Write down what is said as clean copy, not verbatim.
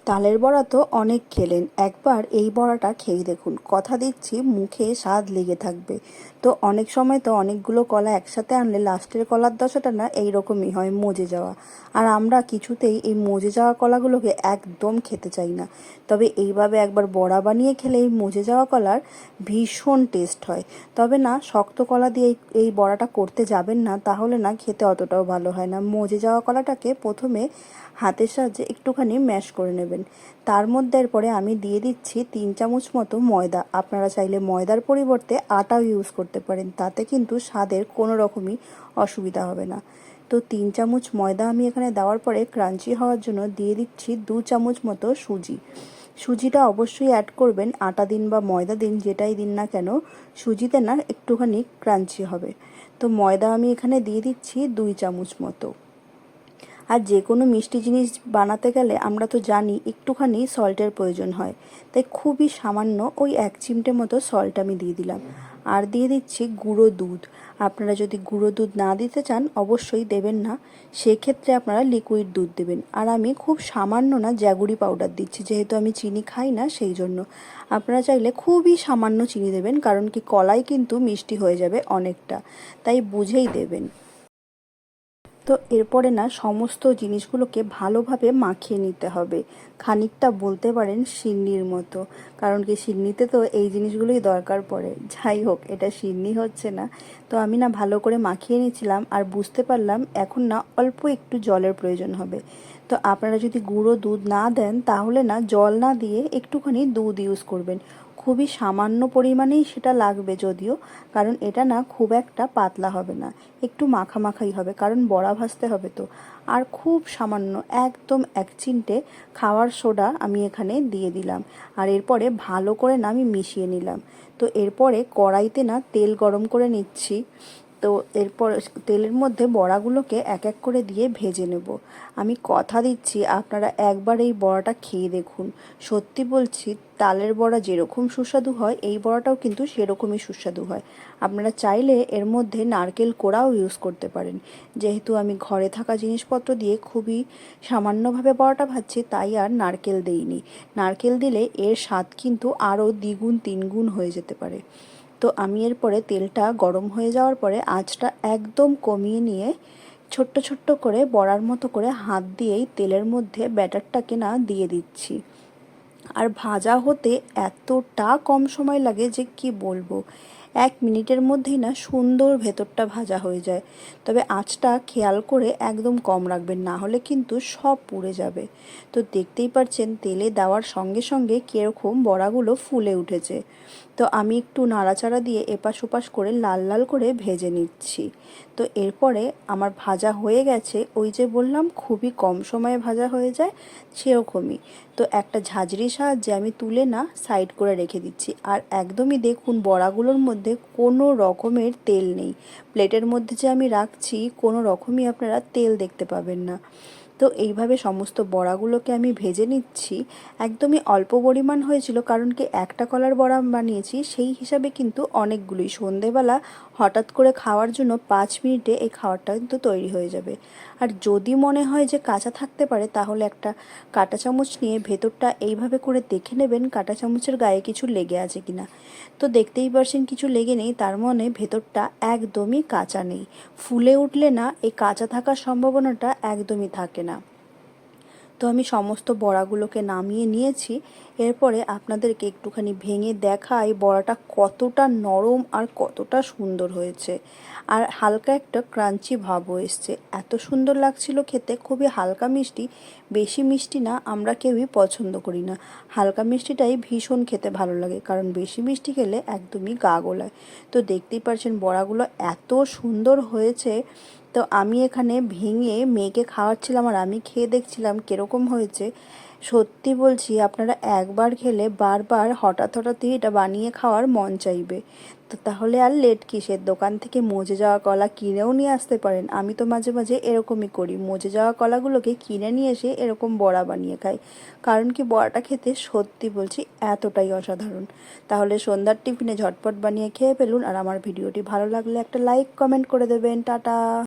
তালের বড়া তো অনেক খেলেন, একবার এই বড়াটা খেয়ে দেখুন, কথা দিচ্ছি মুখে স্বাদ লেগে থাকবে। তো অনেক সময় তো অনেকগুলো কলা একসাথে আনলে লাস্টের কলার দশাটা না এইরকমই হয়, মজে যাওয়া। আর আমরা কিছুতেই এই মজে যাওয়া কলাগুলোকে একদম খেতে চাই না। তবে এইভাবে একবার বড়া বানিয়ে খেলে এই মজে যাওয়া কলার ভীষণ টেস্ট হয়। তবে না, শক্ত কলা দিয়ে এই বড়াটা করতে যাবেন না, তাহলে না খেতে অতটাও ভালো হয় না। মজে যাওয়া কলাটাকে প্রথমে হাতের সাহায্যে একটুখানি ম্যাশ করে নেবেন। তার মধ্যে এরপরে আমি দিয়ে দিচ্ছি 3 চামচ মতো ময়দা। আপনারা চাইলে ময়দার পরিবর্তে আটাও ইউজ করতে পারেন, তাতে কিন্তু স্বাদের কোনো রকমই অসুবিধা হবে না। তো 3 চামচ ময়দা আমি এখানে দেওয়ার পরে ক্রাঞ্চি হওয়ার জন্য দিয়ে দিচ্ছি 2 চামচ মতো সুজি। সুজিটা অবশ্যই অ্যাড করবেন, আটা দিন বা ময়দা দিন, যেটাই দিন না কেন, সুজিতে না একটুখানি ক্রাঞ্চি হবে। তো ময়দা আমি এখানে দিয়ে দিচ্ছি 2 চামচ মতো। আর যে কোনো মিষ্টি জিনিস বানাতে গেলে আমরা তো জানি একটুখানি সল্টের প্রয়োজন হয়, তাই খুবই সামান্য ওই 1 চিমটে মতো সল্ট আমি দিয়ে দিলাম। আর দিয়ে দিচ্ছি গুঁড়ো দুধ। আপনারা যদি গুঁড়ো দুধ না দিতে চান অবশ্যই দেবেন না, সেক্ষেত্রে আপনারা লিকুইড দুধ দেবেন। আর আমি খুব সামান্য না জ্যাগুড়ি পাউডার দিচ্ছি, যেহেতু আমি চিনি খাই না সেই জন্য। আপনারা চাইলে খুবই সামান্য চিনি দেবেন, কারণ কি কলাই কিন্তু মিষ্টি হয়ে যাবে অনেকটা, তাই বুঝেই দেবেন। তো এরপরে না সমস্ত জিনিসগুলোকে ভালোভাবে মাখিয়ে নিতে হবে, খানিকটা বলতে পারেন সিন্নির মতো, কারণ কি সিন্নিতে তো এই জিনিসগুলোই দরকার পড়ে। যাই হোক, এটা সিন্নি হচ্ছে না। তো আমি না ভালো করে মাখিয়ে নিয়েছিলাম, আর বুঝতে পারলাম এখন না অল্প একটু জলের প্রয়োজন হবে। তো আপনারা যদি গুঁড়ো দুধ না দেন তাহলে না জল না দিয়ে একটুখানি দুধ ইউজ করবেন। খুবই সামান্য পরিমাণেই সেটা লাগবে যদিও, কারণ এটা না খুব একটা পাতলা হবে না, একটু মাখামাখাই হবে, কারণ বড়া ভাজতে হবে তো। আর খুব সামান্য একদম 1 চিমটে খাওয়ার সোডা আমি এখানে দিয়ে দিলাম। আর এরপরে ভালো করে না আমি মিশিয়ে নিলাম। তো এরপরে কড়াইতে না তেল গরম করে নিচ্ছি। তো এরপর তেলের মধ্যে বড়াগুলোকে এক এক করে দিয়ে ভেজে নেব। আমি কথা দিচ্ছি আপনারা একবার এই বড়াটা খেয়ে দেখুন। সত্যি বলছি, তালের বড়া যেরকম সুস্বাদু হয় এই বড়াটাও কিন্তু সেরকমই সুস্বাদু হয়। আপনারা চাইলে এর মধ্যে নারকেল কোড়াও ইউজ করতে পারেন। যেহেতু আমি ঘরে থাকা জিনিসপত্র দিয়ে খুবই সামান্যভাবে বড়াটা ভাজছি, তাই আর নারকেল দেইনি। নারকেল দিলে এর স্বাদ কিন্তু আরও দ্বিগুণ তিনগুণ হয়ে যেতে পারে। তো আমি এরপরে তেলটা গরম হয়ে যাওয়ার পরে আঁচটা একদম কমিয়ে নিয়ে ছোট্ট ছোট্ট করে বড়ার মতো করে হাত দিয়েই তেলের মধ্যে ব্যাটারটাকে না দিয়ে দিচ্ছি। আর ভাজা হতে এতটা কম সময় লাগে যে কি বলবো, 1 মিনিটের মধ্যেই না সুন্দর ভেতরটা ভাজা হয়ে যায়। তবে আঁচটা খেয়াল করে একদম কম রাখবেন, না হলে কিন্তু সব পুড়ে যাবে। তো দেখতেই পাচ্ছেন তেলে দেওয়ার সঙ্গে সঙ্গে কীরকম বড়াগুলো ফুলে উঠেছে। তো আমি একটু নাড়াচাড়া দিয়ে এপাশ ওপাশ করে লাল লাল করে ভেজে নিচ্ছি। তো এরপরে আমার ভাজা হয়ে গেছে, ওই যে বললাম খুবই কম সময়ে ভাজা হয়ে যায়, সেরকমই। তো একটা ঝাঁঝরির সাহায্যে আমি তুলে না সাইড করে রেখে দিচ্ছি। আর একদমই দেখুন বড়াগুলোর মধ্যে কোনো রকমের তেল নেই। প্লেটের মধ্যে যে আমি রাখছি কোনো রকমই আপনারা তেল দেখতে পাবেন না। তো এইভাবে সমস্ত বড়াগুলোকে আমি ভেজে নিচ্ছি। একদমই অল্প পরিমাণ হয়েছিল, কারণ কি একটা কলার বড়া বানিয়েছি সেই হিসাবে কিন্তু অনেকগুলোই। সন্ধেবেলা হঠাৎ করে খাওয়ার জন্য 5 মিনিটে এই খাবারটা কিন্তু তৈরি হয়ে যাবে। আর যদি মনে হয় যে কাঁচা থাকতে পারে, তাহলে একটা কাঁটা চামচ নিয়ে ভেতরটা এইভাবে করে দেখে নেবেন কাঁটা চামচের গায়ে কিছু লেগে আছে কিনা। তো দেখতেই পারছেন কিছু লেগে নেই, তার মানে ভেতরটা একদমই কাঁচা নেই। ফুলে উঠলে না এই কাঁচা থাকার সম্ভাবনাটা একদমই থাকে না। তো আমি সমস্ত বড়াগুলোকে নামিয়ে নিয়েছি। এরপরে আপনাদেরকে একটুখানি ভেঙে দেখাই বড়াটা কতটা নরম আর কতটা সুন্দর হয়েছে। আর হালকা একটা ক্রাঞ্চি ভাবও এসছে, এত সুন্দর লাগছিল খেতে। খুবই হালকা মিষ্টি, বেশি মিষ্টি না, আমরা কেউই পছন্দ করি না। হালকা মিষ্টিটাই ভীষণ খেতে ভালো লাগে, কারণ বেশি মিষ্টি খেলে একদমই গা গোলায়। তো দেখতেই পাচ্ছেন বড়াগুলো এত সুন্দর হয়েছে। তো আমি এখানে ভেঙে মেয়েকে খাওয়াচ্ছিলাম, আর আমি খেয়ে দেখছিলাম কীরকম হয়েছে। সত্যি বলছি, আপনারা একবার খেলে বারবার হঠাৎ হঠাৎই এটা বানিয়ে খাওয়ার মন চাইবে। তো তাহলে আর লেট কিসের, দোকান থেকে মজে যাওয়া কলা কিনেও নিয়ে আসতে পারেন। আমি তো মাঝে মাঝে এরকমই করি, মজে যাওয়া কলাগুলোকে কিনে নিয়ে এসে এরকম বড়া বানিয়ে খাই, কারণ কি বড়াটা খেতে সত্যি বলছি এতটাই অসাধারণ। তাহলে সন্ধ্যার টিফিনে ঝটপট বানিয়ে খেয়ে ফেলুন। আর আমার ভিডিওটি ভালো লাগলে একটা লাইক কমেন্ট করে দেবেন। টাটা।